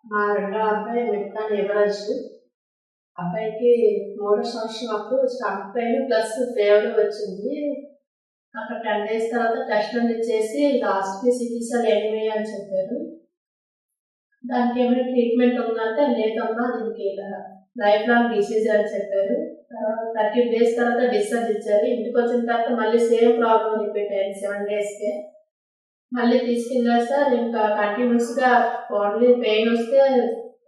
మా రెండో అబ్బాయి మెట్టాన్ యువరాజ్. అబ్బాయికి మూడో సంవత్సరం అప్పుడు స్టమక్ పెయిన్ ప్లస్ ఫీవర్ వచ్చింది. అక్కడ 10 డేస్ తర్వాత టెస్ట్ అన్ని చేసి లాస్ట్‌కి సిటీ స్కాన్ ఎనీమియా అని చెప్పారు. దానికి ఏమైనా ట్రీట్మెంట్ ఉందంటే లేదమ్మా దీనికి లైఫ్ లాంగ్ డిసీజ్ అని చెప్పారు. 13 డేస్ తర్వాత డిశ్చార్జ్ ఇచ్చారు. ఇంటికి వచ్చిన తర్వాత మళ్ళీ సేమ్ ప్రాబ్లమ్ రిపీట్ అయింది 7 డేస్‌కే. మళ్ళీ తీసుకెళ్ళారు సార్. ఇంకా కంటిన్యూస్‌గా ఓన్లీ పెయిన్ వస్తే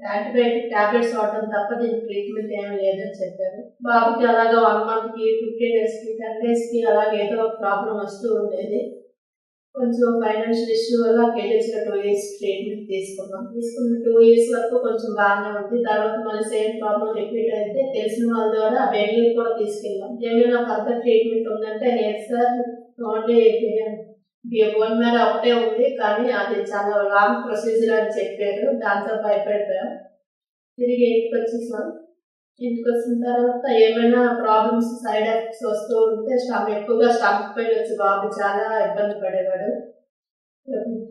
యాంటీబయాటిక్ టాబ్లెట్స్ వాడడం తప్ప దీనికి ట్రీట్మెంట్ ఏమీ లేదని చెప్పారు. బాబుకి అలాగా 1 మంత్‌కి, 15 డేస్‌కి, 10 డేస్‌కి అలాగే ఏదో ఒక ప్రాబ్లమ్ వస్తూ ఉండేది. కొంచెం ఫైనాన్షియల్ ఇష్యూ వల్ల కేజీహెచ్‌లో 2 ఇయర్స్ ట్రీట్మెంట్ తీసుకున్నాం. తీసుకున్న 2 ఇయర్స్ వరకు కొంచెం బాగానే ఉంది. తర్వాత మళ్ళీ సేమ్ ప్రాబ్లమ్ రిపీట్ అయితే తెలిసిన వాళ్ళ ద్వారా బెంగుళూరు కూడా తీసుకెళ్ళాం. ఏమైనా ఫర్దర్ ట్రీట్మెంట్ ఉందంటే లేదు సార్, ఓన్లీ బోన్ మ్యారో ఒకటే ఉంది, కానీ అది చాలా లాంగ్ ప్రొసీజర్ అని చెప్పారు. దాంతో భయపడిపోయాం. తిరిగి ఇంటికి వచ్చేసాం. ఇంటికి వచ్చిన తర్వాత ఏమైనా ప్రాబ్లమ్స్ సైడ్ ఎఫెక్ట్స్ వస్తూ ఉంటే ఎక్కువగా స్టమక్ పెయిన్ వచ్చి బాబు చాలా ఇబ్బంది పడేవాడు.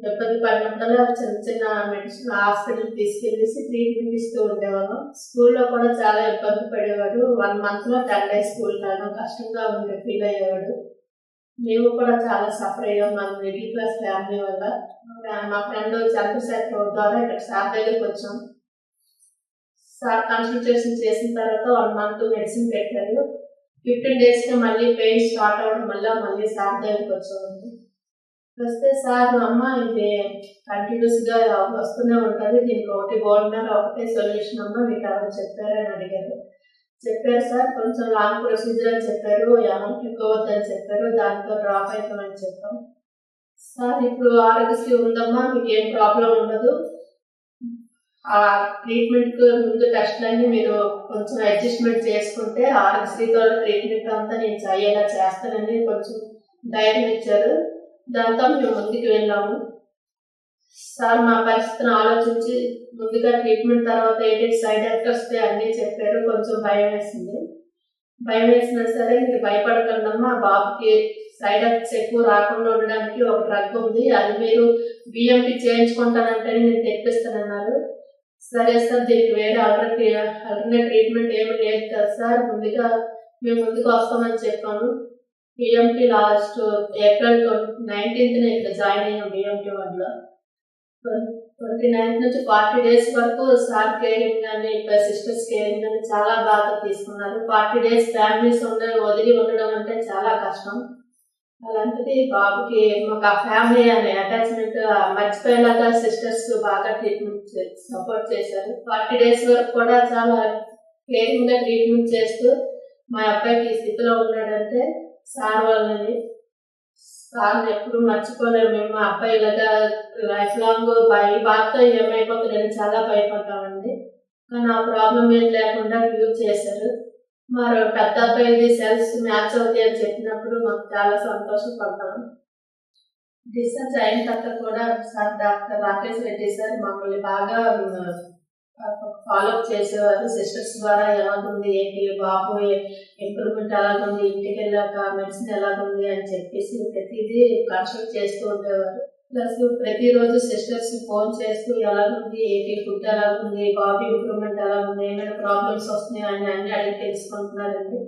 ఇబ్బంది పడినప్పుడల్లా చిన్న చిన్న మెడిసిన్ హాస్పిటల్కి తీసుకెళ్ళేసి ట్రీట్మెంట్ ఇస్తూ ఉండేవాళ్ళం. స్కూల్లో కూడా చాలా ఇబ్బంది పడేవాడు. 1 మంత్లో 10 డేస్ స్కూల్కి వెళ్ళడం కష్టంగా ఫీల్ అయ్యేవాడు. మేము కూడా చాలా సఫర్ అయ్యాం మా మిడిల్ క్లాస్ ఫ్యామిలీ వల్ల. మా ఫ్రెండ్ చంద్రశేఖర్ ద్వారా ఇక్కడ సార్ దగ్గరికి వచ్చాం. సార్ కన్సల్టేషన్ చేసిన తర్వాత 1 మంత్ మెడిసిన్ పెట్టారు. 15 డేస్‌కి మళ్ళీ పెయిన్ స్టార్ట్ అవ్వడం వల్ల మళ్ళీ సార్ దగ్గరికి వచ్చామండి. వస్తే సార్ అమ్మ ఇది కంటిన్యూస్‌గా వస్తూనే ఉంటుంది, దీనికి ఒకటి బోన్ మ్యారో ఒకటే సొల్యూషన్ అమ్మ, మీకు ఎవరు చెప్పారని అడిగారు. చెప్పారు సార్, కొంచెం లాంగ్ ప్రొసీజర్ అని చెప్పారు, అమౌంట్ ఎక్కువ అవుతుందని చెప్పారు, దాంతో డ్రాప్ అవుతామని చెప్పాం. సార్ ఇప్పుడు ఆరోగ్యశ్రీ ఉందమ్మా, మీకు ఏం ప్రాబ్లం ఉండదు, ఆ ట్రీట్మెంట్ ముందు టెస్ట్లన్నీ మీరు కొంచెం అడ్జస్ట్మెంట్ చేసుకుంటే ఆరోగ్యశ్రీతో ట్రీట్మెంట్ అంతా నేను అయ్యేలా చేస్తానని కొంచెం ధైర్యం ఇచ్చారు. దాంతో మేము ముందుకు వెళ్ళాము. సార్ మా పరిస్థితిని ఆలోచించి ముందుగా ట్రీట్మెంట్ తర్వాత ఏంటి సైడ్ ఎఫెక్ట్స్ వస్తే అన్నీ చెప్పారు. కొంచెం భయం వేసింది. భయం వేసినా సరే మీరు భయపడకండమ్మా, బాబుకి సైడ్ ఎఫెక్ట్స్ ఎక్కువ రాకుండా ఉండడానికి ఒక డ్రగ్ ఉంది, అది మీరు బిఎంపి చేయించుకుంటానంటేనే నేను తెప్పిస్తానన్నారు. సరే సార్, దీనికి వేరే ఆల్టర్నేట్ ట్రీట్మెంట్ ఏమీ లేదు కదా సార్, మేము ముందుకు వస్తామని చెప్పాను. బిఎంపి లాస్ట్ ఏప్రిల్ 19th ఇక్కడ జాయిన్ అయ్యాం బిఎంపి వల్ల. 29th నుంచి 40 డేస్ వరకు సార్ కేరింగ్ కానీ సిస్టర్స్ కేరింగ్ కానీ చాలా బాగా తీసుకున్నారు. 40 డేస్ ఫ్యామిలీస్ వదిలి ఉండడం అంటే చాలా కష్టం. అలాంటిది బాబుకి మాకు ఆ ఫ్యామిలీ అనే అటాచ్మెంట్ మర్చిపోయేలాగా సిస్టర్స్ బాగా ట్రీట్మెంట్ సపోర్ట్ చేశారు. 40 డేస్ వరకు కూడా చాలా కేరింగ్గా ట్రీట్మెంట్ చేస్తూ మా అబ్బాయికి ఈ స్థితిలో ఉన్నాడంటే సార్ వాళ్ళని. సార్ని ఎప్పుడు మర్చిపోలేము మేము. మా అబ్బాయి ఇలాగా లైఫ్ లాంగ్ ఈ బాధతో ఏమైపోతుందని చాలా భయపడ్డామండి. కానీ ఆ ప్రాబ్లం ఏం లేకుండా క్యూర్ చేశారు. మరి పెద్ద అబ్బాయిది సెల్స్ మ్యాచ్ అవుతాయి అని చెప్పినప్పుడు మాకు చాలా సంతోషపడ్డాము. డిశ్చార్జ్ అయిన తర్వాత కూడా sir doctor Rakesh Reddy sir మమ్మల్ని బాగా ఫాలోఅప్ చేసేవారు. సిస్టర్స్ ద్వారా ఎలాగుంది, ఏంటి బాబు ఇంప్రూవ్మెంట్ ఎలాగుంది, ఇంటికి వెళ్ళాక మెడిసిన్ ఎలాగుంది అని చెప్పేసి ప్రతిదీ కన్సల్ట్ చేస్తూ ఉండేవారు. ప్లస్ ప్రతిరోజు సిస్టర్స్ ఫోన్ చేస్తూ ఎలాగుంది, ఏంటి ఫుడ్ ఎలాగుంది, బాబు ఇంప్రూవ్మెంట్ ఎలాగుంది, ఏమైనా ప్రాబ్లమ్స్ వస్తున్నాయని అన్ని అడిగి తెలుసుకుంటున్నారండి.